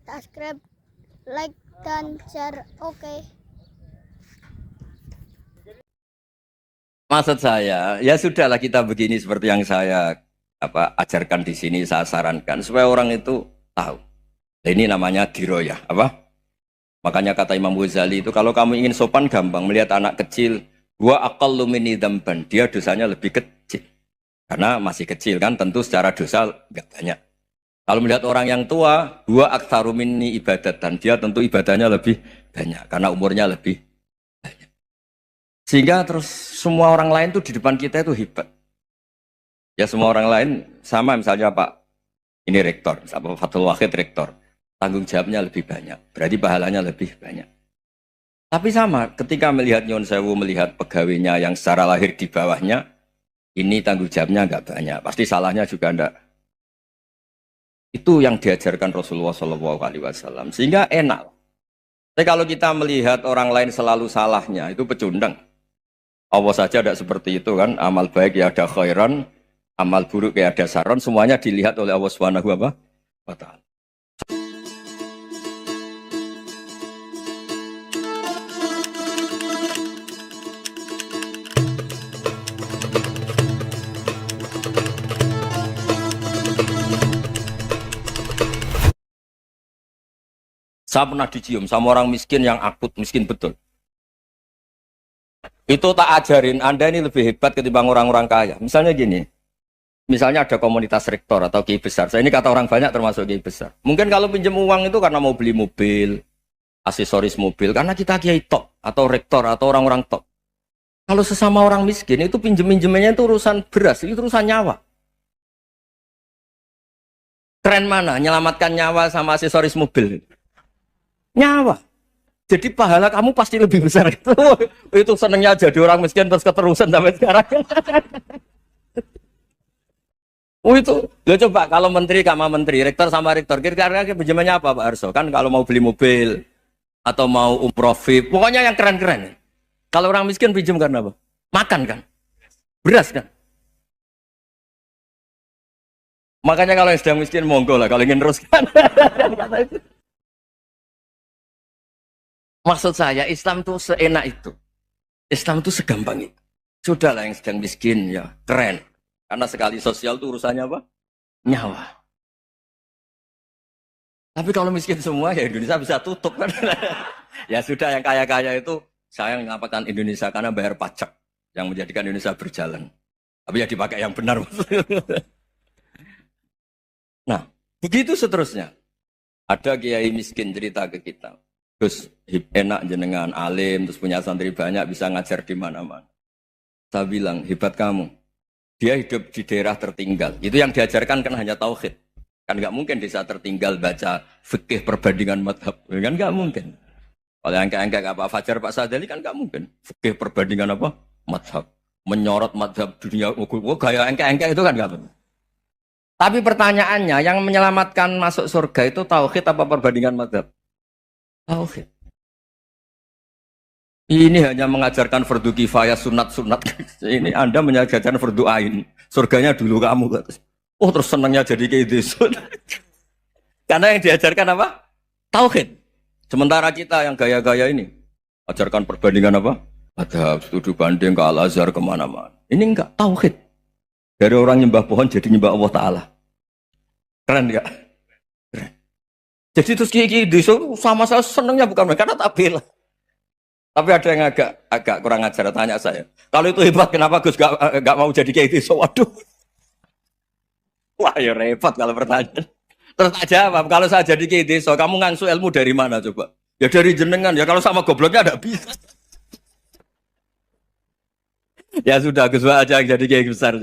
subscribe, like, dan share. Oke. Maksud saya, ya sudahlah kita begini seperti yang saya ajarkan di sini, saya sarankan supaya orang itu tahu. Nah, ini namanya diroyah, apa? Makanya kata Imam Ghazali itu kalau kamu ingin sopan gampang melihat anak kecil, wa aqallu minni dzamban, dia dosanya lebih kecil. Karena masih kecil kan, tentu secara dosa enggak banyak. Kalau melihat orang yang tua, wa aktsaru minni ibadatan, dia tentu ibadahnya lebih banyak karena umurnya lebih banyak. Sehingga terus semua orang lain tuh di depan kita itu hebat. Ya semua orang lain sama, misalnya Pak ini rektor, Pak Fathul Wahid rektor, tanggung jawabnya lebih banyak, berarti pahalanya lebih banyak. Tapi sama, ketika melihat Nyon Sewu, melihat pegawainya yang secara lahir di bawahnya, ini tanggung jawabnya nggak banyak, pasti salahnya juga enggak. Itu yang diajarkan Rasulullah SAW, sehingga enak. Tapi kalau kita melihat orang lain selalu salahnya, itu pecundang. Allah saja tidak seperti itu kan, amal baik ya ada khairan, amal buruk ya ada saron, semuanya dilihat oleh Allah Subhanahu wa Ta'ala. Saya pernah dicium sama orang miskin yang akut, miskin betul. Itu tak ajarin, Anda ini lebih hebat ketimbang orang-orang kaya. Misalnya gini, misalnya ada komunitas rektor atau kiai besar. Saya ini kata orang banyak termasuk kiai besar. Mungkin kalau pinjam uang itu karena mau beli mobil, aksesoris mobil, karena kita kiai top atau rektor atau orang-orang top. Kalau sesama orang miskin itu pinjem-pinjemannya itu urusan beras, itu urusan nyawa. Keren mana? Menyelamatkan nyawa sama aksesoris mobil. Nyawa. Jadi pahala kamu pasti lebih besar itu. Itu senengnya jadi orang miskin terus keterusan sampai sekarang. Oh itu, ya coba kalau menteri sama menteri, rektor sama rektor, kira-kira pinjamannya apa Pak Arso? Kan kalau mau beli mobil atau mau umroh VIP, pokoknya yang keren-keren. Kalau orang miskin pinjam karena apa? Makan kan, beras kan. Makanya kalau yang sedang miskin monggo lah, kalau ingin teruskan. Maksud saya Islam tuh seenak itu, Islam tuh segampang itu. Sudahlah yang sedang miskin ya keren, karena sekali sosial tuh urusannya apa? Nyawa. Tapi kalau miskin semua ya Indonesia bisa tutup kan. Ya sudah yang kaya-kaya itu saya mengatakan Indonesia karena bayar pajak yang menjadikan Indonesia berjalan. Tapi ya dipakai yang benar. Nah, begitu seterusnya. Ada kiai miskin cerita ke kita. Terus enak jenengan alim, terus punya santri banyak, bisa ngajar di mana-mana. Saya bilang, hebat kamu. Dia hidup di daerah tertinggal. Itu yang diajarkan kan hanya tauhid. Kan nggak mungkin desa tertinggal baca fikih perbandingan madhab. Kan nggak mungkin. Oleh angka-angka Pak Fajar, Pak Sadali kan nggak mungkin. Fikih perbandingan apa? Madhab. Menyorot madhab dunia. Gaya angka-angka itu kan nggak mungkin. Tapi pertanyaannya, yang menyelamatkan masuk surga itu tauhid apa perbandingan madhab? Tauhid. Ini hanya mengajarkan fardu kifayah, sunat-sunat. Ini Anda mengajarkan fardu ain. Surganya dulu kamu. Oh terus senangnya jadi kayak gitu. Karena yang diajarkan apa? Tauhid. Sementara kita yang gaya-gaya ini ajarkan perbandingan apa? Ada studi banding ke Al-Azhar kemana-mana. Ini enggak tauhid. Dari orang nyembah pohon jadi nyembah Allah Ta'ala. Keren enggak? Keren. Jadi terus kiai desa sama saya senangnya bukan karena tak bela. Tapi ada yang agak kurang ajar, tanya saya. Kalau itu hebat kenapa Gus gak mau jadi kiai desa? Waduh. Wah ya repot kalau pertanyaan. Terus tak jawab, kalau saya jadi kiai desa, kamu ngangsu ilmu dari mana coba? Ya dari jenengan, ya kalau sama gobloknya ada bisa. Ya sudah, Gus aja yang jadi kiai besar.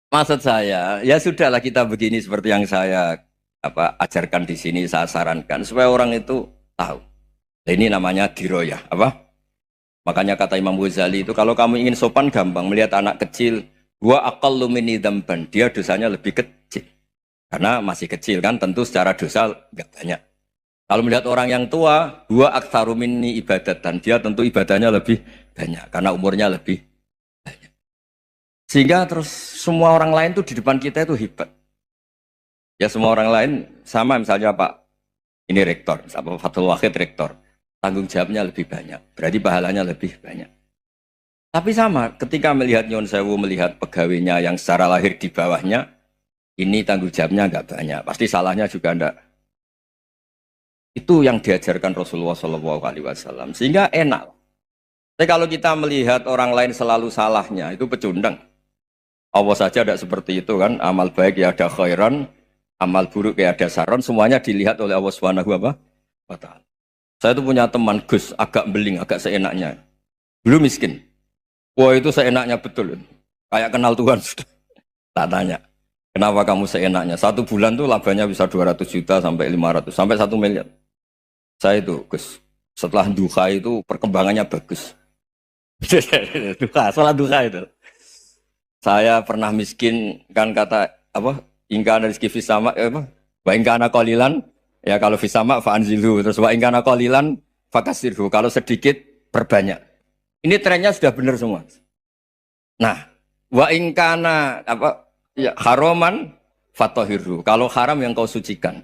Maksud saya, ya sudahlah kita begini seperti yang saya ajarkan di sini, saya sarankan supaya orang itu tahu. Nah, ini namanya diroyah, apa? Makanya kata Imam Ghazali itu kalau kamu ingin sopan gampang melihat anak kecil, wa aqallu minni dzamban, dia dosanya lebih kecil. Karena masih kecil kan, tentu secara dosa enggak banyak. Kalau melihat orang yang tua, wa aktsaru minni ibadatan, dia tentu ibadahnya lebih banyak karena umurnya lebih banyak. Sehingga terus semua orang lain tuh di depan kita itu hebat. Ya semua orang lain sama, misalnya Pak ini rektor, apa Fathul Wahid rektor, tanggung jawabnya lebih banyak, berarti pahalanya lebih banyak. Tapi sama, ketika melihat Nyon Sewu, melihat pegawainya yang secara lahir di bawahnya, ini tanggung jawabnya nggak banyak, pasti salahnya juga enggak. Itu yang diajarkan Rasulullah SAW, sehingga enak. Tapi kalau kita melihat orang lain selalu salahnya, itu pecundang. Allah saja tidak seperti itu kan, amal baik ya ada khairan, amal buruk ya ada saron, semuanya dilihat oleh Allah Subhanahu wa Ta'ala. Saya itu punya teman Gus, agak beling, agak seenaknya. Dulu miskin. Wah itu seenaknya betul. Kayak kenal Tuhan sudah. Tak tanya, kenapa kamu seenaknya? 1 bulan tuh labanya bisa 200 juta sampai 500, sampai 1 miliar. Saya itu Gus, setelah duha itu perkembangannya bagus. Duha, sholat duha itu. Saya pernah miskin, kan kata apa? Ingkana rizki fisama, apa? Wa ingkana qalilan, ya kalau fisama fa'anzilhu, terus wa ingkana qalilan fakasirhu, kalau sedikit perbanyak. Ini trennya sudah benar semua. Nah, wa ingkana apa? Ya, haroman fatohirhu, kalau haram yang kau sucikan.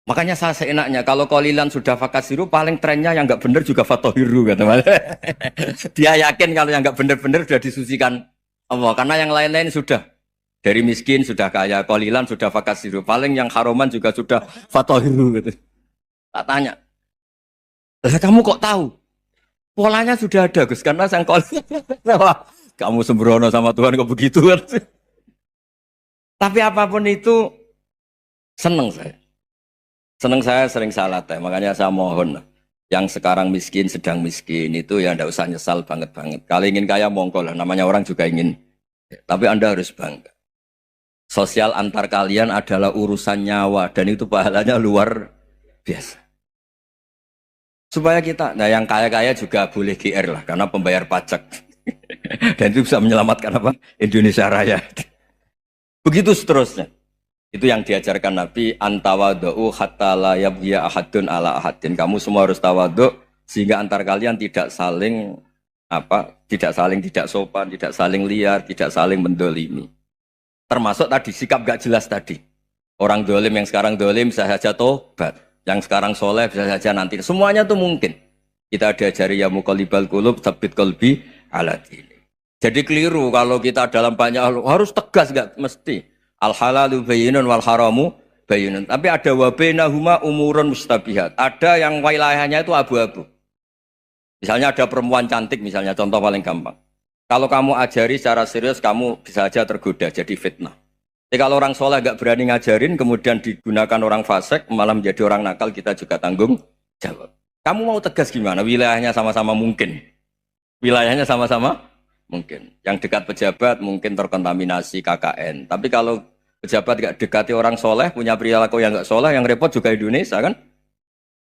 Makanya saya seenaknya, kalau qalilan sudah fakasiru, paling trennya yang nggak benar juga fatohiru, kata Mas. Dia yakin kalau yang nggak benar-benar sudah disucikan Allah, karena yang lain-lain sudah. Dari miskin sudah kaya, qalilan sudah fakasiru, paling yang haroman juga sudah fatohiru gitu. Tak tanya, lah kamu kok tahu? Polanya sudah ada Gus, karena sang qalilan. Kamu sembrono sama Tuhan kok begitu kan? Tapi apapun itu seneng saya. Seneng saya sering salah teh, makanya saya mohon yang sekarang miskin, sedang miskin itu ya ndak usah nyesal banget-banget. Kalau ingin kaya monggo lah, namanya orang juga ingin. Tapi Anda harus bangga. Sosial antar kalian adalah urusan nyawa dan itu pahalanya luar biasa. Supaya kita, nah yang kaya-kaya juga boleh GR lah karena pembayar pajak. Dan itu bisa menyelamatkan apa? Indonesia Raya. Begitu seterusnya. Itu yang diajarkan Nabi, antawadhu hatta la yabghiya ahadun ala ahadin. Kamu semua harus tawadhu sehingga antar kalian tidak saling tidak sopan, tidak saling liar, tidak saling mendolimi. Termasuk tadi sikap gak jelas tadi. Orang dolim yang sekarang dolim bisa saja tobat, yang sekarang soleh bisa saja nanti. Semuanya tuh mungkin. Kita diajari ya muqallibal qulub tsabbit qalbi ala dini. Jadi keliru kalau kita dalam banyak harus tegas, gak mesti. Al halalu bayyinun wal haramu bayyinun. Tapi ada wa bainahuma umurun mustabihat. Ada yang wilayahnya itu abu-abu. Misalnya ada perempuan cantik, misalnya contoh paling gampang. Kalau kamu ajari secara serius, kamu bisa aja tergoda jadi fitnah. Tapi kalau orang soleh gak berani ngajarin, kemudian digunakan orang fasik, malah menjadi orang nakal, kita juga tanggung jawab. Kamu mau tegas gimana? Wilayahnya sama-sama mungkin. Wilayahnya sama-sama mungkin. Yang dekat pejabat mungkin terkontaminasi KKN. Tapi kalau pejabat gak dekati orang soleh, punya perilaku yang gak soleh, yang repot juga Indonesia kan.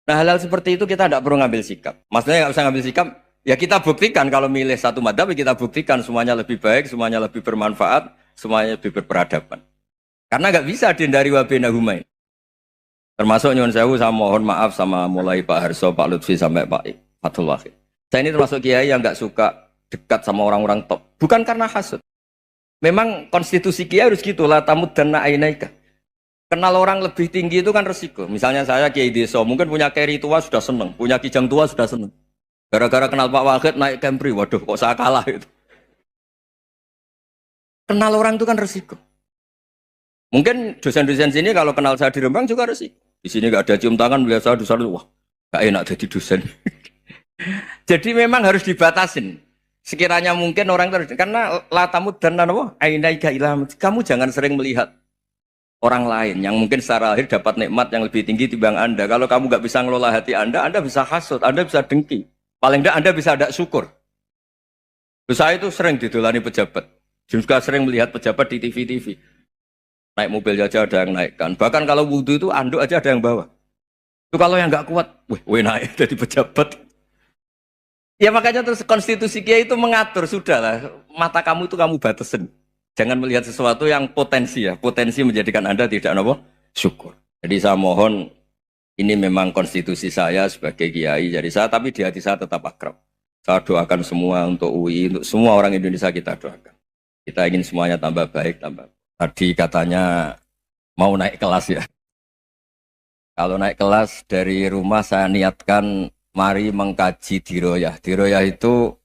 Nah hal-hal seperti itu kita tidak perlu ngambil sikap. Maksudnya nggak usah ngambil sikap, ya kita buktikan kalau milih satu madhab, kita buktikan semuanya lebih baik, semuanya lebih bermanfaat, semuanya lebih berperadaban. Karena nggak bisa dihindari wabena humai. Termasuk nyuwun sewu, saya mohon maaf sama mulai Pak Harso, Pak Lutfi sampai Pak Fathul Wahid. Saya ini termasuk kiai yang nggak suka dekat sama orang-orang top. Bukan karena hasud. Memang konstitusi kiai harus gitu lah, tamud dan na'inaika. Kenal orang lebih tinggi itu kan resiko. Misalnya saya kiai desa, mungkin punya keri tua sudah seneng, punya kijang tua sudah seneng. Gara-gara kenal Pak Wahid naik Kempri, waduh kok saya kalah itu. Kenal orang itu kan resiko. Mungkin dosen-dosen sini kalau kenal saya di Rembang juga resiko. Di sini gak ada cium tangan, melihat saya dosen, wah gak enak jadi dosen. Jadi memang harus dibatasin. Sekiranya mungkin orang terus, karena latamud dan nanawa, ainaika ilham. Kamu jangan sering melihat orang lain yang mungkin secara lahir dapat nikmat yang lebih tinggi timbang Anda. Kalau kamu gak bisa ngelola hati Anda bisa hasut, Anda bisa dengki. Paling tidak Anda bisa ada syukur. Saya itu sering didolani pejabat. Juga sering melihat pejabat di TV-TV. Naik mobil aja ada yang naikkan. Bahkan kalau wudhu itu anduk aja ada yang bawa. Itu kalau yang gak kuat, weh naik jadi pejabat. Ya makanya terus konstitusi kiai itu mengatur, sudahlah. Mata kamu itu kamu batasin. Jangan melihat sesuatu yang potensi ya. Potensi menjadikan Anda tidak apa? Syukur. Jadi saya mohon, ini memang konstitusi saya sebagai kiai. Jadi saya, tapi di hati saya tetap akrab. Saya doakan semua untuk UI, untuk semua orang Indonesia kita doakan. Kita ingin semuanya tambah baik, tambah. Tadi katanya Mau naik kelas ya. Kalau naik kelas dari rumah saya niatkan mari mengkaji diroyah. Diroyah itu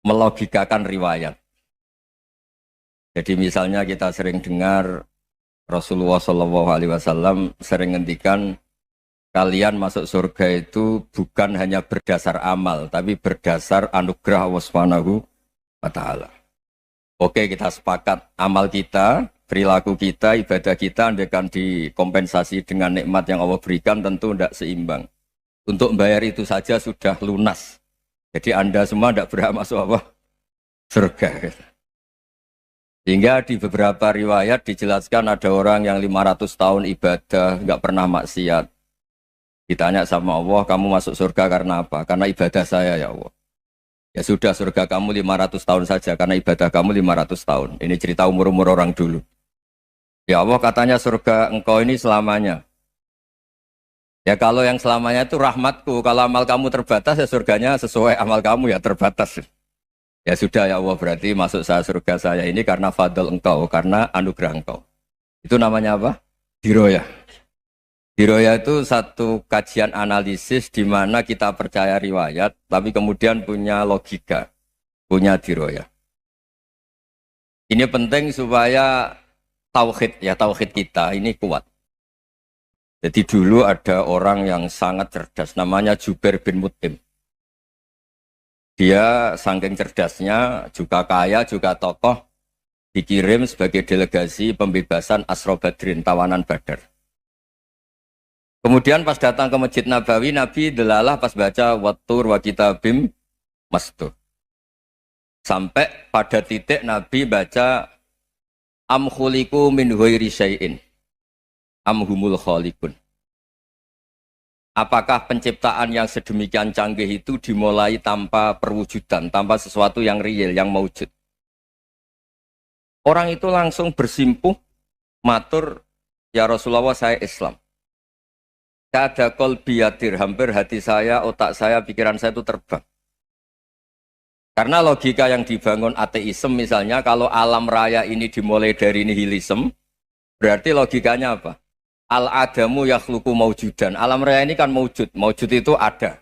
melogikakan riwayat. Jadi misalnya kita sering dengar Rasulullah SAW sering ngendikan kalian masuk surga itu bukan hanya berdasar amal, tapi berdasar anugerah Allah Subhanahu wa Ta'ala. Oke, kita sepakat amal kita, perilaku kita, ibadah kita andaikan dikompensasi dengan nikmat yang Allah berikan tentu tidak seimbang. Untuk membayar itu saja sudah lunas. Jadi Anda semua tidak berhak masuk apa? Surga. Sehingga di beberapa riwayat dijelaskan ada orang yang 500 tahun ibadah, nggak pernah maksiat. Ditanya sama Allah, kamu masuk surga karena apa? Karena ibadah saya ya Allah. Ya sudah, surga kamu 500 tahun saja, karena ibadah kamu 500 tahun. Ini cerita umur-umur orang dulu. Ya Allah, katanya surga engkau ini selamanya. Ya kalau yang selamanya itu rahmatku, kalau amal kamu terbatas ya surganya sesuai amal kamu ya terbatas. Ya sudah ya Allah, berarti masuk saya surga saya ini karena fadl engkau, karena anugerah engkau. Itu namanya apa? Diroyah. Diroyah itu satu kajian analisis di mana kita percaya riwayat, tapi kemudian punya logika, punya diroyah. Ini penting supaya tauhid kita ini kuat. Jadi dulu ada orang yang sangat cerdas, namanya Jubair bin Mut'im. Dia saking cerdasnya, juga kaya, juga tokoh, dikirim sebagai delegasi pembebasan Asra Badrin, tawanan Badar. Kemudian pas datang ke Masjid Nabawi, Nabi delalah pas baca Wattur wa kitabim mastur. Sampai pada titik Nabi baca Am khuliqu min ghairi syai'in am humul khaliqun. Apakah penciptaan yang sedemikian canggih itu dimulai tanpa perwujudan, tanpa sesuatu yang real, yang maujud? Orang itu langsung bersimpuh, matur, ya Rasulullah saya Islam. Kada qalbi yatir, hampir hati saya, otak saya, pikiran saya itu terbang. Karena logika yang dibangun ateisme misalnya, kalau alam raya ini dimulai dari nihilisme, berarti logikanya apa? Al-adamu yakhluqu maujudan. Alam raya ini kan maujud, maujud itu ada.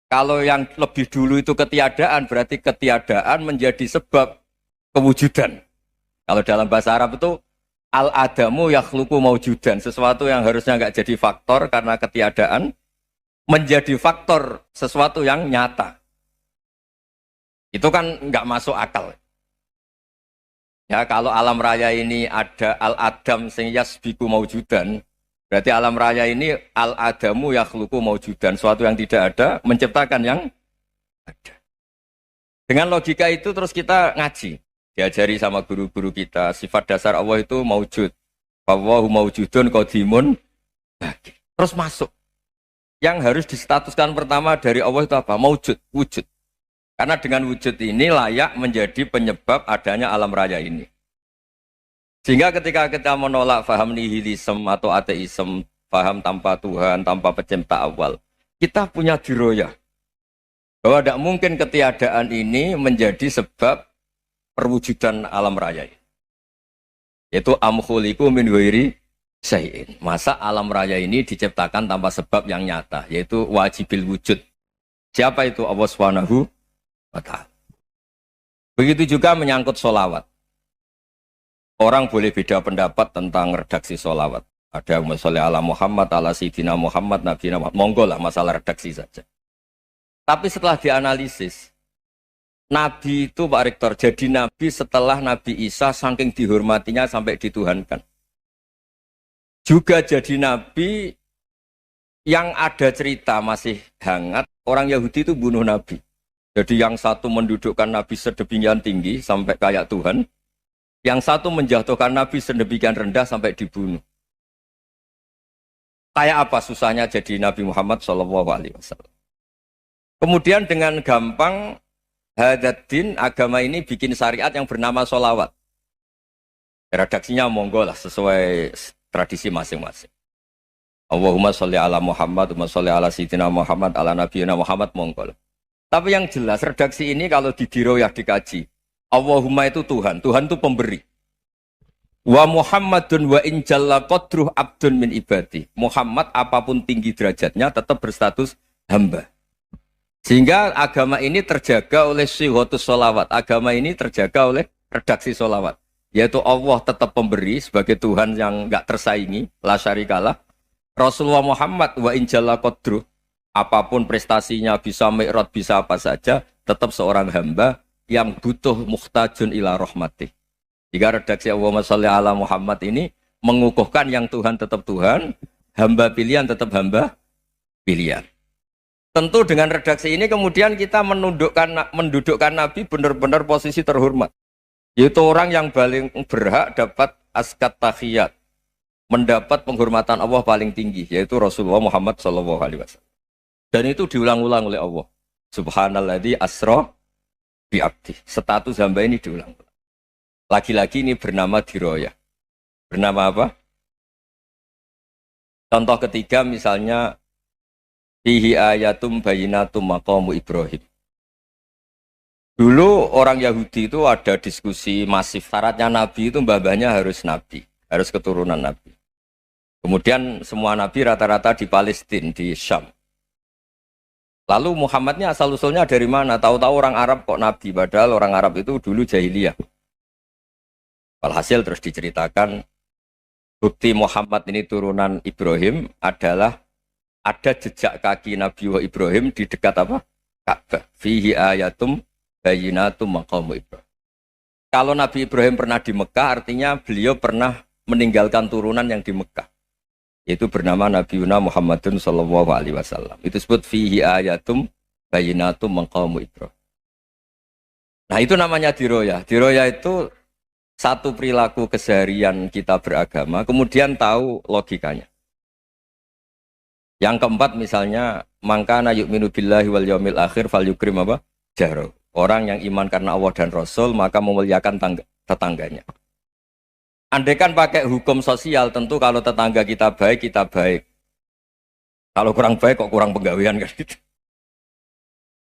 Kalau yang lebih dulu itu ketiadaan, berarti ketiadaan menjadi sebab kewujudan. Kalau dalam bahasa Arab itu, al-adamu yakhluqu maujudan, sesuatu yang harusnya nggak jadi faktor karena ketiadaan menjadi faktor sesuatu yang nyata. Itu kan nggak masuk akal. Ya, kalau alam raya ini ada al-adam sing yasbiku maujudan, berarti alam raya ini al-adamu yakhluqu maujudan, sesuatu yang tidak ada menciptakan yang ada. Dengan logika itu terus kita ngaji. Diajari sama guru-guru kita, sifat dasar Allah itu maujud. Wallahu maujudun qadimun. Terus masuk. Yang harus distatuskan pertama dari Allah itu apa? Maujud, wujud. Karena dengan wujud ini layak menjadi penyebab adanya alam raya ini. Sehingga ketika kita menolak faham nihilisme atau ateisme, faham tanpa Tuhan, tanpa pencipta awal, kita punya diroyah. Bahwa tidak mungkin ketiadaan ini menjadi sebab perwujudan alam raya ini. Yaitu amkhuliku min ghairi syai'in. Masa alam raya ini diciptakan tanpa sebab yang nyata, yaitu wajibil wujud. Siapa itu? Allah Subhanahu wa Ta'ala. Begitu juga menyangkut sholawat. Orang boleh beda pendapat tentang redaksi sholawat. Ada sholli ala Muhammad, ala Sayyidina Muhammad, Nabi Muhammad. Monggo lah, masalah redaksi saja. Tapi setelah dianalisis, Nabi itu Pak Rektor, jadi Nabi setelah Nabi Isa saking dihormatinya sampai dituhankan. Juga jadi Nabi yang ada cerita masih hangat, orang Yahudi itu bunuh Nabi. Jadi yang satu mendudukkan Nabi sedemikian tinggi sampai kayak Tuhan, yang satu menjatuhkan Nabi sedemikian rendah sampai dibunuh. Kayak apa susahnya jadi Nabi Muhammad SAW. Kemudian dengan gampang, Hadaddin agama ini bikin syariat yang bernama sholawat. Redaksinya monggo lah sesuai tradisi masing-masing. Allahumma sholli ala Muhammad, Allahumma sholli ala Sayyidina Muhammad, ala Nabiyina Muhammad, monggo lah. Tapi yang jelas redaksi ini kalau di diroyah dikaji, Allahumma itu Tuhan, Tuhan itu pemberi. Wa Muhammadun wa in jalla qadruh abdun min ibadi. Muhammad apapun tinggi derajatnya tetap berstatus hamba. Sehingga agama ini terjaga oleh sighatus sholawat. Agama ini terjaga oleh redaksi sholawat. Yaitu Allah tetap pemberi sebagai Tuhan yang enggak tersaingi, la syarikalah. Rasulullah Muhammad wa in jalla qadruh, apapun prestasinya, bisa mi'raj, bisa apa saja, tetap seorang hamba yang butuh muhtajun ila rahmatih. Jika redaksi Allahumma sholli ala Muhammad ini mengukuhkan yang Tuhan tetap Tuhan, hamba pilihan tetap hamba pilihan. Tentu dengan redaksi ini kemudian kita mendudukkan Nabi benar-benar posisi terhormat. Yaitu orang yang paling berhak dapat askat tahiyat, mendapat penghormatan Allah paling tinggi, yaitu Rasulullah Muhammad SAW. Dan itu diulang-ulang oleh Allah. Subhanalladzi asra bi'abdi. Status hamba ini diulang. Lagi-lagi ini bernama diroyah. Bernama apa? Contoh ketiga misalnya fihi ayatum bayinatum maqamu Ibrahim. Dulu orang Yahudi itu ada diskusi masif. Syaratnya Nabi itu mbah-mbahnya harus Nabi. Harus keturunan Nabi. Kemudian semua Nabi rata-rata di Palestina, di Syam. Lalu Muhammadnya asal-usulnya dari mana? Tahu-tahu orang Arab kok Nabi. Padahal orang Arab itu dulu jahiliyah. Walhasil terus diceritakan bukti Muhammad ini turunan Ibrahim adalah ada jejak kaki Nabi Ibrahim di dekat apa? Ka'bah. Fihi ayatum bayinatum maqamu Ibrahim. Kalau Nabi Ibrahim pernah di Mekah, artinya beliau pernah meninggalkan turunan yang di Mekah. Yaitu bernama Nabi Muhammadun sallallahu alaihi wasallam. Itu disebut fihi ayatum bayinatum maqamu Ibrahim. Nah, itu namanya diroyah. Diroyah itu satu perilaku keseharian kita beragama, kemudian tahu logikanya. Yang keempat misalnya, mangkana yu'minu billahi wal yaumil akhir fal yukrim apa? Jaro. Orang yang iman karena Allah dan Rasul, maka memuliakan tetangganya. Andaikan pakai hukum sosial, tentu kalau tetangga kita baik, kita baik. Kalau kurang baik, kok kurang penggawean kan gitu.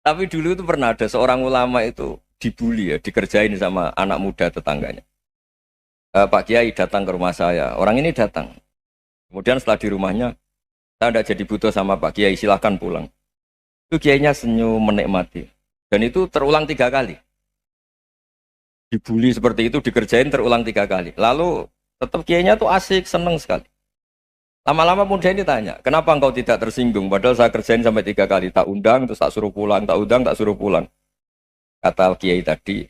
Tapi dulu itu pernah ada seorang ulama itu dibully ya, dikerjain sama anak muda tetangganya. Pak Kiai datang ke rumah saya. Orang ini datang. Kemudian setelah di rumahnya, saya tidak jadi butuh sama Pak Kiai, silahkan pulang. Itu Kiainya senyum menikmati. Dan itu terulang 3 kali. Dibully seperti itu, dikerjain terulang 3 kali. Lalu tetap Kiainya tuh asik, seneng sekali. Lama-lama muda ini tanya, kenapa engkau tidak tersinggung? Padahal saya kerjain sampai 3 kali. Tak undang, terus tak suruh pulang. Tak undang, tak suruh pulang. Kata Kiai tadi,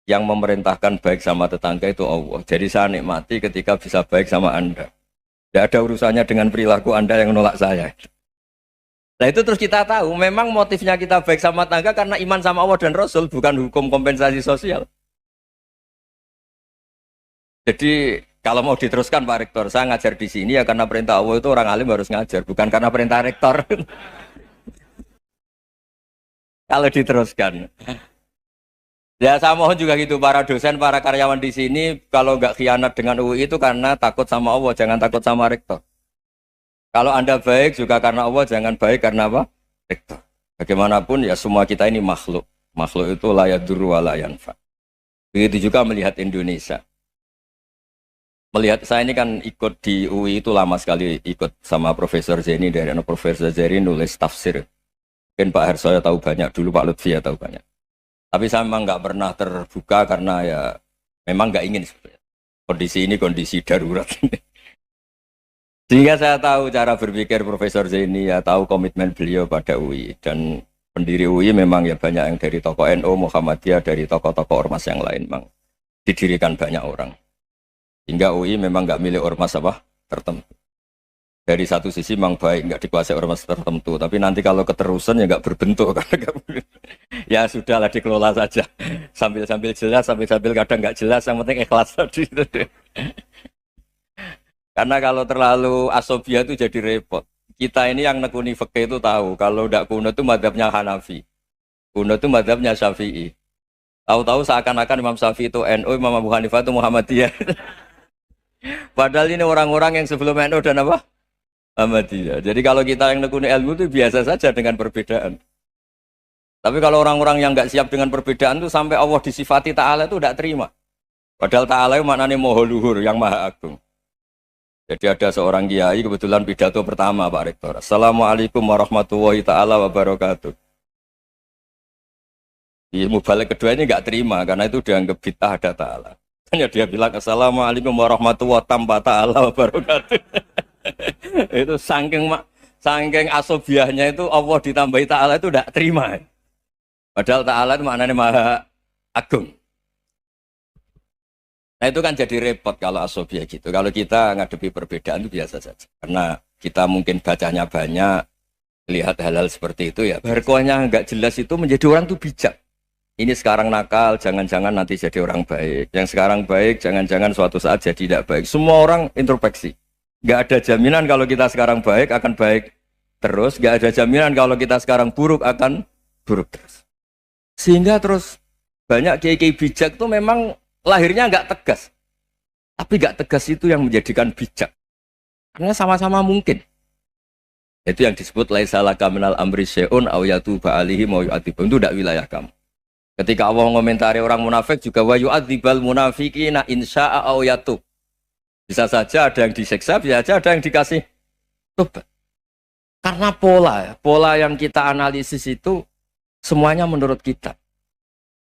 yang memerintahkan baik sama tetangga itu Allah. Jadi saya nikmati ketika bisa baik sama Anda. Tidak ada urusannya dengan perilaku Anda yang menolak saya. Nah itu terus kita tahu, memang motifnya kita baik sama tetangga karena iman sama Allah dan Rasul, bukan hukum kompensasi sosial. Jadi kalau mau diteruskan Pak Rektor, saya ngajar di sini ya karena perintah Allah itu orang alim harus ngajar, bukan karena perintah Rektor. Kalau diteruskan. Ya saya mohon juga gitu para dosen, para karyawan di sini kalau nggak khianat dengan UI itu karena takut sama Allah, jangan takut sama rektor. Kalau Anda baik juga karena Allah, jangan baik karena apa? Rektor. Bagaimanapun ya semua kita ini makhluk. Makhluk itu la yadurru wa la yanfa. Begitu juga melihat Indonesia. Melihat saya ini kan ikut di UI itu lama sekali, ikut sama Profesor Zeni, dari Profesor Zeni nulis tafsir. Mungkin Pak Hersoyo tahu banyak, dulu Pak Lutfi ya tahu banyak. Tapi saya memang nggak pernah terbuka karena ya memang nggak ingin sebenarnya. Kondisi ini kondisi darurat. Sehingga saya tahu cara berpikir Profesor Zaini, ya tahu komitmen beliau pada UI. Dan pendiri UI memang ya banyak yang dari tokoh NU, Muhammadiyah, dari tokoh-tokoh ormas yang lain memang didirikan banyak orang. Hingga UI memang nggak milik ormas apa tertentu. Dari satu sisi memang baik, nggak dikuasai ormas tertentu, tapi nanti kalau keterusan ya nggak berbentuk. Ya sudahlah dikelola saja, sambil-sambil jelas, sambil-sambil kadang nggak jelas, yang penting ikhlas tadi. Karena kalau terlalu asobia itu jadi repot. Kita ini yang nekuni fikih itu tahu, kalau tidak kuno itu madhabnya Hanafi, kuno itu madhabnya Syafi'i. Tahu-tahu seakan-akan Imam Syafi'i itu NU, Imam Abu Hanifah itu Muhammadiyah. Padahal ini orang-orang yang sebelum NU dan apa? Ahmadiyah. Jadi kalau kita yang nekuni ilmu itu biasa saja dengan perbedaan. Tapi kalau orang-orang yang nggak siap dengan perbedaan itu sampai Allah disifati Ta'ala itu tidak terima. Padahal ta'ala itu maknanya moho luhur yang maha agung. Jadi ada seorang kiai kebetulan pidato pertama Pak Rektor. Assalamualaikum warahmatullahi ta'ala wabarakatuh. Di mubalik kedua ini nggak terima karena itu dianggap bid'ah ada ta'ala. Hanya dia bilang Assalamualaikum warahmatullahi ta'ala wabarakatuh. Itu saking asobiahnya itu Allah ditambahi ta'ala itu tidak terima. Padahal ta'ala itu maknanya maha agung. Nah itu kan jadi repot kalau asobiah gitu. Kalau kita ngadepi perbedaan itu biasa saja. Karena kita mungkin bacanya banyak, lihat hal-hal seperti itu ya. Barkohnya nggak jelas itu menjadi orang tuh bijak. Ini sekarang nakal, jangan-jangan nanti jadi orang baik. Yang sekarang baik, jangan-jangan suatu saat jadi tidak baik. Semua orang introspeksi. Nggak ada jaminan kalau kita sekarang baik akan baik terus. Nggak ada jaminan kalau kita sekarang buruk akan buruk terus. Sehingga terus banyak kiai-kiai bijak itu memang lahirnya nggak tegas. Tapi nggak tegas itu yang menjadikan bijak. Karena sama-sama mungkin. Itu yang disebut laisa laka minal amri syai'un aw yatuba alaihi wa yu'adzibum. Itu tidak wilayah kamu. Ketika Allah mengomentari orang munafik juga wa yu'adzibal munafiqina insya'a aw yatub. Bisa saja ada yang disiksa, bisa saja ada yang dikasih tobat. Karena pola yang kita analisis itu semuanya menurut kita.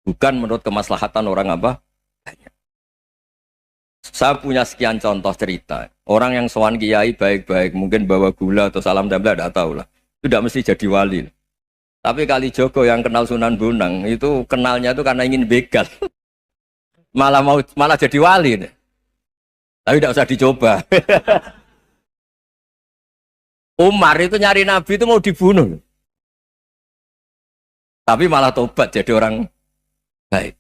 Bukan menurut kemaslahatan orang apa? Banyak. Saya punya sekian contoh cerita. Orang yang sowan kiai baik-baik, mungkin bawa gula atau salam tempel, tidak tahu lah. Itu tidak mesti jadi wali. Tapi Kalijogo yang kenal Sunan Bonang itu kenalnya itu karena ingin begal. malah jadi wali. Tapi tidak usah dicoba. Umar itu nyari Nabi itu mau dibunuh. Tapi malah tobat jadi orang baik.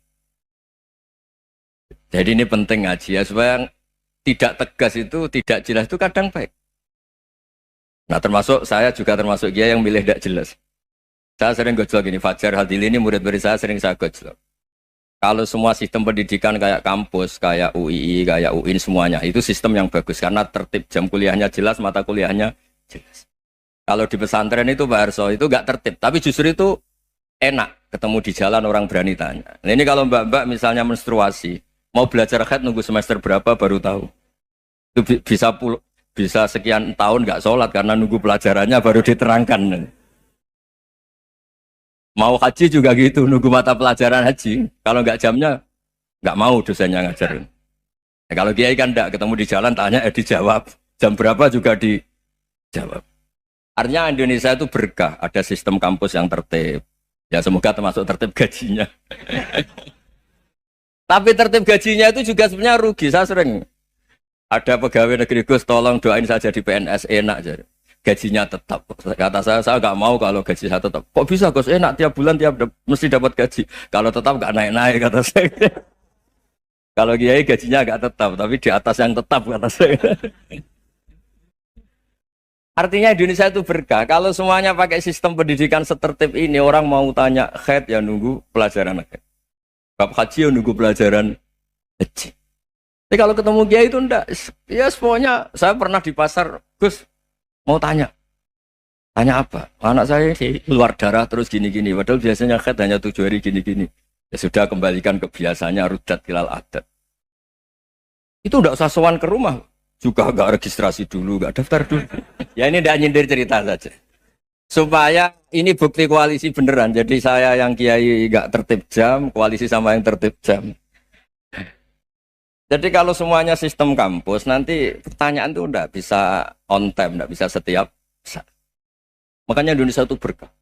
Jadi ini penting ngaji ya supaya tidak tegas itu, tidak jelas itu kadang baik. Nah termasuk saya juga termasuk dia yang milih tidak jelas. Saya sering gojlok ini, Fajar Hadili ini murid-murid saya sering saya gojlok. Kalau semua sistem pendidikan kayak kampus, kayak UII, kayak UIN semuanya, itu sistem yang bagus karena tertib jam kuliahnya jelas, mata kuliahnya jelas. Kalau di pesantren itu Pak Arso itu nggak tertib, tapi justru itu enak ketemu di jalan orang berani tanya. Nah, ini kalau mbak-mbak misalnya menstruasi, mau belajar haid nunggu semester berapa baru tahu. Itu bisa sekian tahun nggak sholat karena nunggu pelajarannya baru diterangkan. Mau haji juga gitu, nunggu mata pelajaran haji. Kalau nggak jamnya, nggak mau dosennya ngajarin. Nah, kalau kiai kan nggak ketemu di jalan, tanya dijawab. Jam berapa juga dijawab. Artinya Indonesia itu berkah, ada sistem kampus yang tertib. Ya semoga termasuk tertib gajinya. Tapi tertib gajinya itu juga sebenarnya rugi. Saya sering ada pegawai negeri Gus, tolong doain saja di PNS enak jadi. Gajinya tetap. Kata saya nggak mau kalau gaji saya tetap. Kok bisa Gus enak tiap bulan mesti dapat gaji. Kalau tetap nggak naik-naik kata saya. Kalau kiai gajinya nggak tetap, tapi di atas yang tetap kata saya. Artinya Indonesia itu berkah. Kalau semuanya pakai sistem pendidikan setertib ini, orang mau tanya haid ya nunggu pelajaran haid. Bab haji ya nunggu pelajaran haji. Tapi kalau ketemu kiai itu enggak. Ya semuanya saya pernah di pasar, Gus mau tanya apa? Anak saya keluar darah terus gini-gini. Padahal biasanya haid hanya 7 hari gini-gini. Ya sudah kembalikan ke biasanya rudat hilal adat. Itu enggak usah sowan ke rumah. Juga enggak registrasi dulu, enggak daftar dulu. Ya ini enggak nyindir cerita saja. Supaya ini bukti koalisi beneran. Jadi saya yang kiai enggak tertib jam, koalisi sama yang tertib jam. Jadi kalau semuanya sistem kampus, nanti pertanyaan itu enggak bisa on time, enggak bisa setiap saat. Makanya Indonesia itu berkah.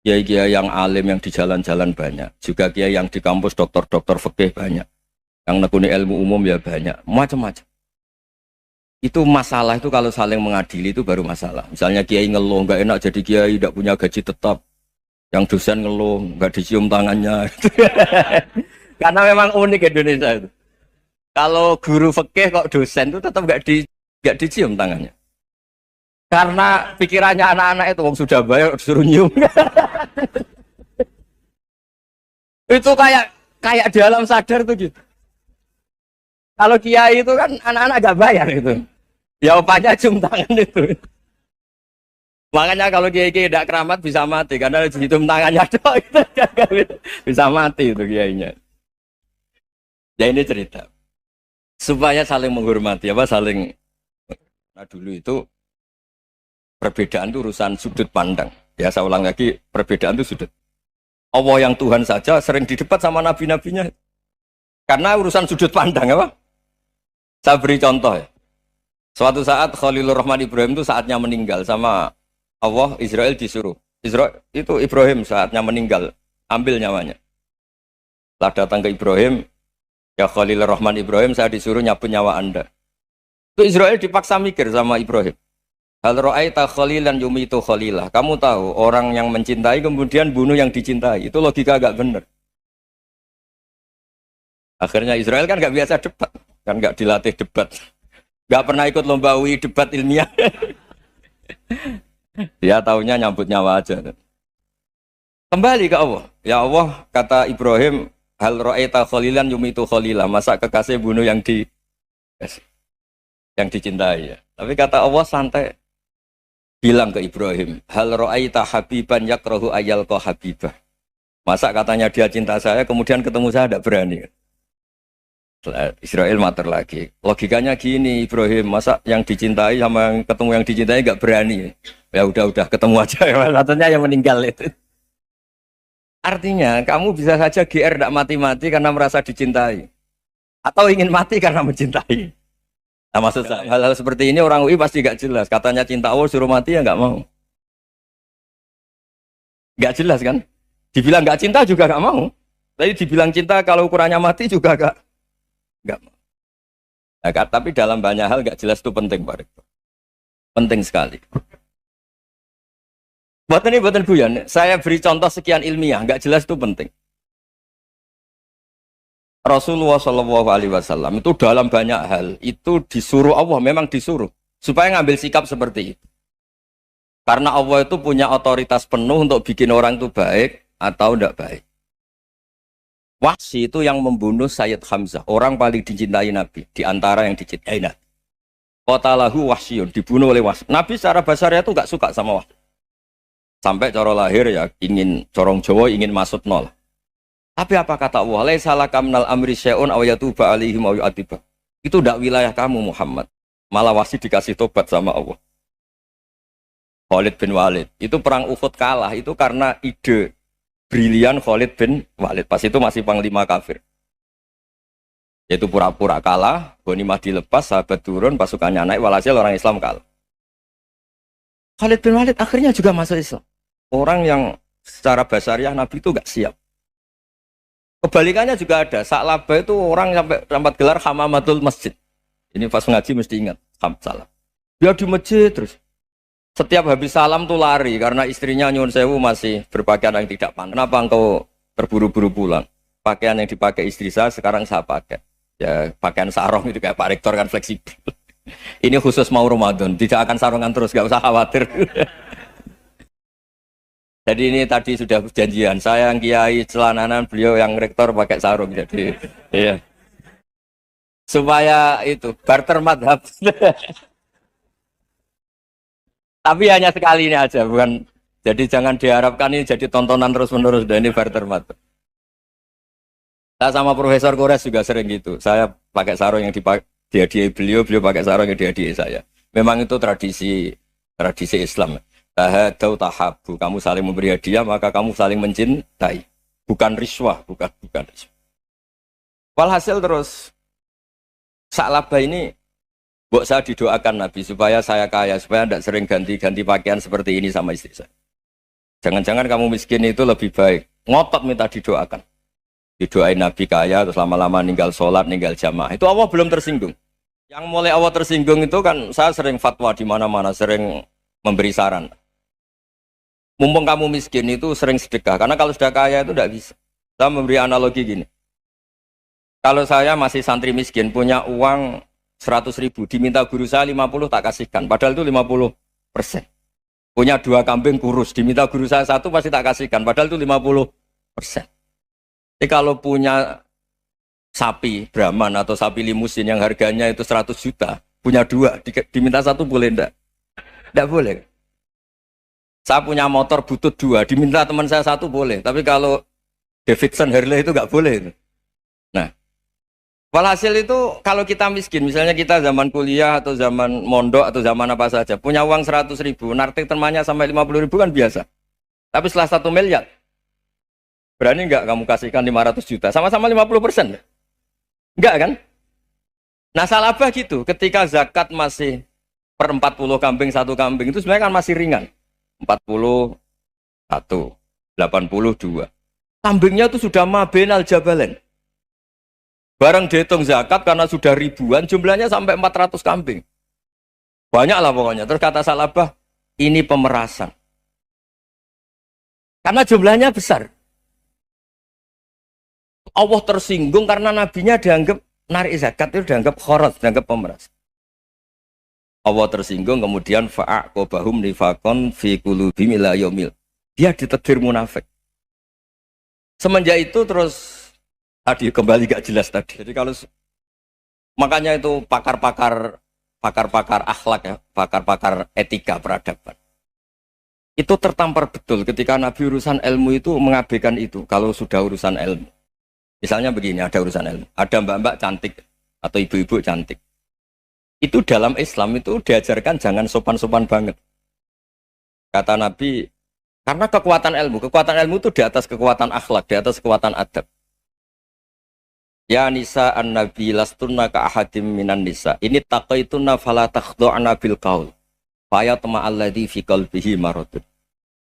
Kiai-kiai yang alim yang di jalan-jalan banyak. Juga kiai yang di kampus dokter-dokter fikih banyak. Yang nekuni ilmu umum ya banyak. Macam-macam. Itu masalah itu kalau saling mengadili itu baru masalah. Misalnya kiai ngeluh, enggak enak jadi kiai, enggak punya gaji tetap. Yang dosen ngeluh, enggak dicium tangannya. Karena memang unik Indonesia itu. Kalau guru fikih kok dosen itu tetap enggak dicium tangannya. Karena pikirannya anak-anak itu wong sudah bayar disuruh nyium. Itu kayak di alam sadar tuh gitu. Kalau kiai itu kan anak-anak gak bayar itu. Ya opanya cium tangan itu. Makanya kalau kiai-kiai tidak keramat bisa mati karena cium tangannya doang itu bisa mati itu kiainya. Ya ini cerita. Supaya saling menghormati, apa saling. Nah dulu itu perbedaan itu urusan sudut pandang. Ya saya ulang lagi, perbedaan itu sudut. Allah yang Tuhan saja sering didebat sama nabi-nabinya. Karena urusan sudut pandang apa? Saya beri contoh ya. Suatu saat Khalilur Rahman Ibrahim itu saatnya meninggal sama Allah, Israel disuruh. Israel itu Ibrahim saatnya meninggal, ambil nyawanya. Setelah datang ke Ibrahim, ya Khalilur Rahman Ibrahim, saya disuruh nyabut nyawa Anda. Itu Israel dipaksa mikir sama Ibrahim. Hal ra'aita khalilan yumitu khalilah. Kamu tahu orang yang mencintai kemudian bunuh yang dicintai. Itu logika agak benar. Akhirnya Israel kan nggak biasa debat, kan nggak dilatih debat, nggak pernah ikut lomba UI debat ilmiah. Dia taunya nyambut nyawa aja. Kembali ke Allah. Ya Allah, kata Ibrahim, hal ra'aita khalilan yumitu khalilah. Masa kekasih bunuh yang dicintai ya. Tapi kata Allah santai. Bilang ke Ibrahim, hal ra'aita habiban yakrahu ayyalqa habibah. Masa katanya dia cinta saya, kemudian ketemu saya tidak berani. Israel mater lagi. Logikanya gini, Ibrahim, masa yang dicintai sama yang ketemu yang dicintai nggak berani? Ya udah ketemu aja. Katanya yang meninggal itu. Artinya kamu bisa saja GR tidak mati-mati karena merasa dicintai, atau ingin mati karena mencintai. Nah, maksud saya hal-hal seperti ini orang UI pasti gak jelas. Katanya cinta Allah suruh mati ya nggak mau. Gak jelas kan? Dibilang gak cinta juga gak mau. Tapi dibilang cinta kalau ukurannya mati juga gak mau. Nah, tapi dalam banyak hal gak jelas itu penting, Pak Rektor. Penting sekali. Buatan guyon. Saya beri contoh sekian ilmiah, gak jelas itu penting. Rasulullah Shallallahu Alaihi Wasallam itu dalam banyak hal itu disuruh Allah, memang disuruh supaya ngambil sikap seperti itu. Karena Allah itu punya otoritas penuh untuk bikin orang itu baik atau tidak baik. Wahsy itu yang membunuh Sayyid Hamzah, orang paling dicintai Nabi, di antara yang dicintai Nabi. Qatalahu Wahsyun, dibunuh oleh Wahsy. Nabi secara basarnya itu nggak suka sama Wahsy. Sampai cara lahir ya ingin corong Jawa, ingin masuk nol. Tapi apa kata Allah? Laisa laka minal amri syai'un aw yatuba alaihim aw yu'adziba. Itu tidak wilayah kamu Muhammad. Malah Wahsy dikasih tobat sama Allah. Khalid bin Walid. Itu perang Uhud kalah itu karena ide brilian Khalid bin Walid. Pas itu masih panglima kafir. Yaitu pura-pura kalah, ghanimah dilepas, sahabat turun, pasukannya naik, walhasil orang Islam kalah. Khalid bin Walid akhirnya juga masuk Islam. Orang yang secara basariah Nabi itu gak siap. Kebalikannya juga ada. Sa'labah itu orang sampai dapat gelar Hamamatul Masjid. Ini pas ngaji mesti ingat. Salam. Dia di masjid terus. Setiap habis salam tuh lari karena istrinya nyuwun sewu masih berpakaian yang tidak pantas. Kenapa engkau terburu-buru pulang? Pakaian yang dipakai istri saya sekarang saya pakai. Ya pakaian sarung itu kayak Pak Rektor kan fleksibel. Ini khusus mau Ramadan. Tidak akan sarungan terus, gak usah khawatir. Jadi ini tadi sudah perjanjian. Saya yang kiai celananan, beliau yang rektor pakai sarung. Jadi, iya. Supaya itu barter madhab. Tapi hanya sekali ini aja, bukan. Jadi jangan diharapkan ini jadi tontonan terus-menerus. Dan ini barter madhab. Saya sama Profesor Kores juga sering gitu. Saya pakai sarung yang dihadiahi beliau pakai sarung yang dihadiahi saya. Memang itu tradisi Islam. Tahadau tahabu, kamu saling memberi hadiah maka kamu saling mencintai, bukan riswah, bukan riswah. Walhasil terus Sa'labah ini buat saya didoakan Nabi supaya saya kaya, supaya tidak sering ganti-ganti pakaian seperti ini sama istri saya. Jangan-jangan kamu miskin itu lebih baik, ngotot minta didoakan. Didoain Nabi kaya terus lama-lama ninggal sholat, ninggal jamaah. Itu Allah belum tersinggung. Yang mulai Allah tersinggung itu kan saya sering fatwa di mana-mana, sering memberi saran. Mumpung kamu miskin itu sering sedekah, karena kalau sudah kaya itu tidak bisa. Saya memberi analogi gini. Kalau saya masih santri miskin, punya uang 100.000, diminta guru saya 50 tak kasihkan, padahal itu 50%. Punya 2 kambing kurus, diminta guru saya 1 pasti tak kasihkan, padahal itu 50%. Jadi kalau punya sapi Brahman atau sapi limusin yang harganya itu 100 juta, punya 2, diminta 1 boleh enggak? Enggak boleh. Saya punya motor butut 2, diminta teman saya 1 boleh. Tapi kalau Davidson Harley itu nggak boleh. Nah, Walhasil itu kalau kita miskin, misalnya kita zaman kuliah atau zaman mondok atau zaman apa saja, punya uang 100.000, narik temannya sampai 50.000 kan biasa. Tapi setelah 1 miliar, berani nggak kamu kasihkan 500 juta? Sama-sama 50%. Enggak kan? Nah salabah gitu, ketika zakat masih per 40 kambing, satu kambing, itu sebenarnya kan masih ringan. 41, 82. Kambingnya itu sudah mabenal jabalen. Barang dihitung zakat karena sudah ribuan, jumlahnya sampai 400 kambing. Banyak lah pokoknya. Terus kata salabah, ini pemerasan. Karena jumlahnya besar. Allah tersinggung karena nabinya dianggap narik zakat itu dianggap khoros, dianggap pemeras. Allah tersinggung kemudian fa'aqobahum nifakon fi qulubihim ila yaumil. Dia ditegur munafik. Semenjak itu terus tadi kembali gak jelas tadi. Jadi kalau makanya itu pakar-pakar akhlak ya, pakar-pakar etika peradaban. Itu tertampar betul ketika Nabi urusan ilmu itu mengabaikan itu kalau sudah urusan ilmu. Misalnya begini, ada urusan ilmu. Ada mbak-mbak cantik atau ibu-ibu cantik. Itu dalam Islam itu diajarkan jangan sopan-sopan banget. Kata Nabi, karena kekuatan ilmu itu di atas kekuatan akhlak, di atas kekuatan adab. Ya nisa an-nabi lastunna ka ahadim minan nisa. Ini taqaitunna fala takhdu'na bil qaul. Fa yatma alladhi fi qalbihi maradun.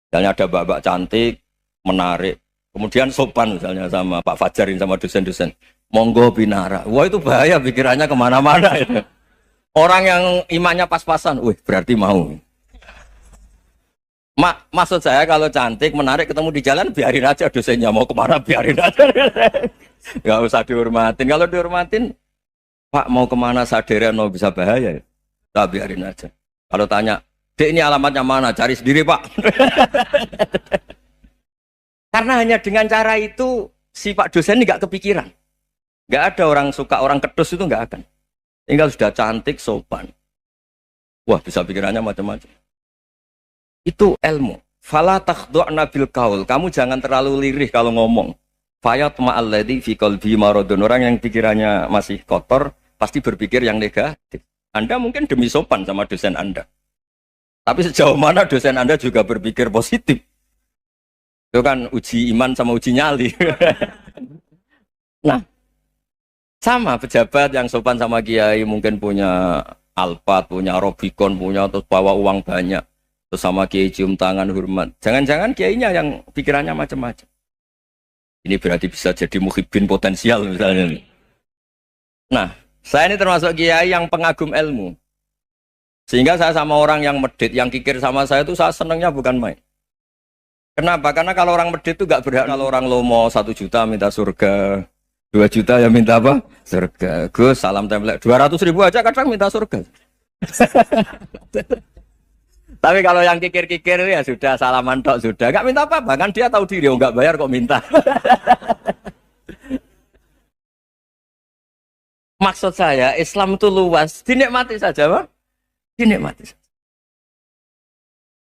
Misalnya ada mbak-mbak cantik, menarik, kemudian sopan misalnya sama Pak Fajarin sama dosen-dosen. Monggo binara. Wah itu bahaya pikirannya kemana-mana itu. Orang yang imannya pas-pasan, wih berarti mau. Maksud saya kalau cantik, menarik, ketemu di jalan, biarin aja dosennya mau kemana, biarin aja. Gak usah dihormatin. Kalau dihormatin, Pak mau kemana sadereno bisa bahaya ya. Nah, biarin aja. Kalau tanya, Dek ini alamatnya mana? Cari sendiri Pak. Karena hanya dengan cara itu, si Pak dosen ini gak kepikiran. Gak ada orang suka, orang kedus itu gak akan. Tinggal sudah cantik, sopan. Wah bisa pikirannya macam-macam. Itu ilmu. Fala takhdu'na bil qaul. Kamu jangan terlalu lirih kalau ngomong. Fayat ma'alladhi fi qalbi maradun. Orang yang pikirannya masih kotor pasti berpikir yang negatif. Anda mungkin demi sopan sama dosen Anda. Tapi sejauh mana dosen Anda juga berpikir positif. Itu kan uji iman sama uji nyali. Nah, sama pejabat yang sopan sama kiai mungkin punya Alphard, punya Robicon, punya terus bawa uang banyak. Terus sama kiai cium tangan hormat. Jangan-jangan kiainya yang pikirannya macam-macam. Ini berarti bisa jadi muhibbin potensial misalnya. Nah, saya ini termasuk kiai yang pengagum ilmu. Sehingga saya sama orang yang medit, yang kikir sama saya itu saya senangnya bukan main. Kenapa? Karena kalau orang medit itu gak berhak. Kalau orang lomo 1 juta minta surga. 2 juta ya minta apa? Surga. Gus, salam template. 200.000 aja kadang minta surga. Tapi kalau yang kikir-kikir ya sudah salaman tok sudah. Gak minta apa-apa. Kan dia tahu diri. Oh gak bayar kok minta. Maksud saya Islam itu luas. Dinikmati saja Pak. Dinikmati saja.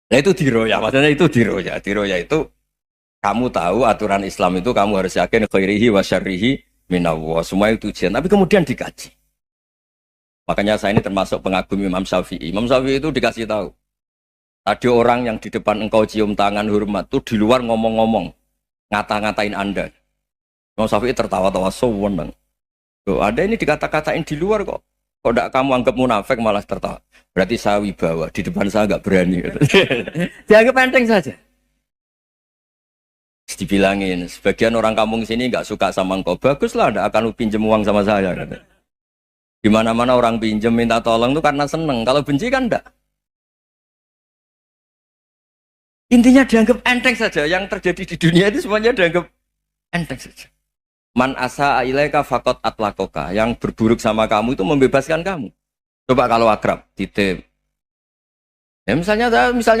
Nah itu diroya. Maksudnya itu diroya. Diroya itu kamu tahu aturan Islam itu kamu harus yakin khairihi wa syarrihi minallah. Semua itu ujian. Tapi kemudian dikaji. Makanya saya ini termasuk pengagum Imam Syafi'i. Imam Syafi'i itu dikasih tahu. Tadi orang yang di depan engkau cium tangan hormat itu di luar ngomong-ngomong. Ngata-ngatain Anda. Imam Syafi'i tertawa-tawa sewenang. Loh, ada ini dikata-katain di luar kok. Kok tidak kamu anggap munafik malah tertawa. Berarti saya wibawa. Di depan saya nggak berani. Dianggap enteng saja. Dibilangin, sebagian orang kampung sini nggak suka sama engkau, baguslah, nggak akan pinjem uang sama saya. Di mana-mana orang pinjem minta tolong itu karena seneng. Kalau benci kan enggak. Intinya dianggap enteng saja. Yang terjadi di dunia itu semuanya dianggap enteng saja. Man asa ilaika faqat atlakoka. Yang berburuk sama kamu itu membebaskan kamu. Coba kalau akrab, titip. Ya misalnya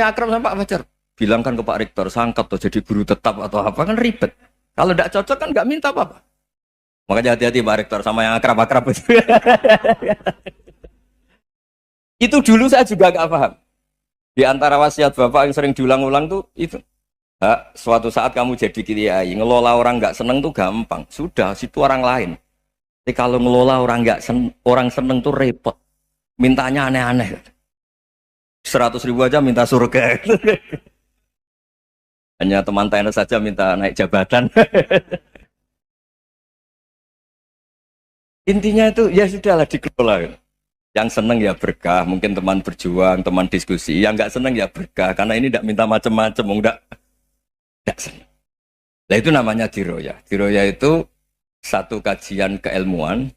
akrab sama Pak Fajar. Bilangkan ke Pak Rektor, sangkap atau jadi guru tetap atau apa kan ribet. Kalau tidak cocok kan nggak minta apa-apa. Makanya hati-hati Pak Rektor sama yang akrab-akrab itu. Itu dulu saya juga nggak paham. Di antara wasiat Bapak yang sering diulang-ulang tuh itu. Suatu saat kamu jadi kiai, ngelola orang nggak seneng tuh gampang. Sudah, situ orang lain. Tapi kalau ngelola orang nggak orang seneng tuh repot. Mintanya aneh-aneh. 100.000 aja minta surga. Hanya teman tenis saja minta naik jabatan. Intinya itu ya sudahlah dikelola. Yang seneng ya berkah, mungkin teman berjuang, teman diskusi. Yang nggak seneng ya berkah, karena ini tidak minta macam-macam, enggak seneng. Nah itu namanya diroya. Diroya itu satu kajian keilmuan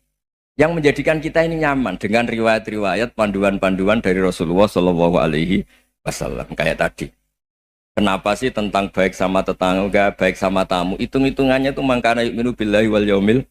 yang menjadikan kita ini nyaman dengan riwayat-riwayat panduan-panduan dari Rasulullah Shallallahu Alaihi Wasallam kayak tadi. Kenapa sih tentang baik sama tetangga, baik sama tamu? Hitung-hitungannya itu mangkana yu'minu billahi wal yaumil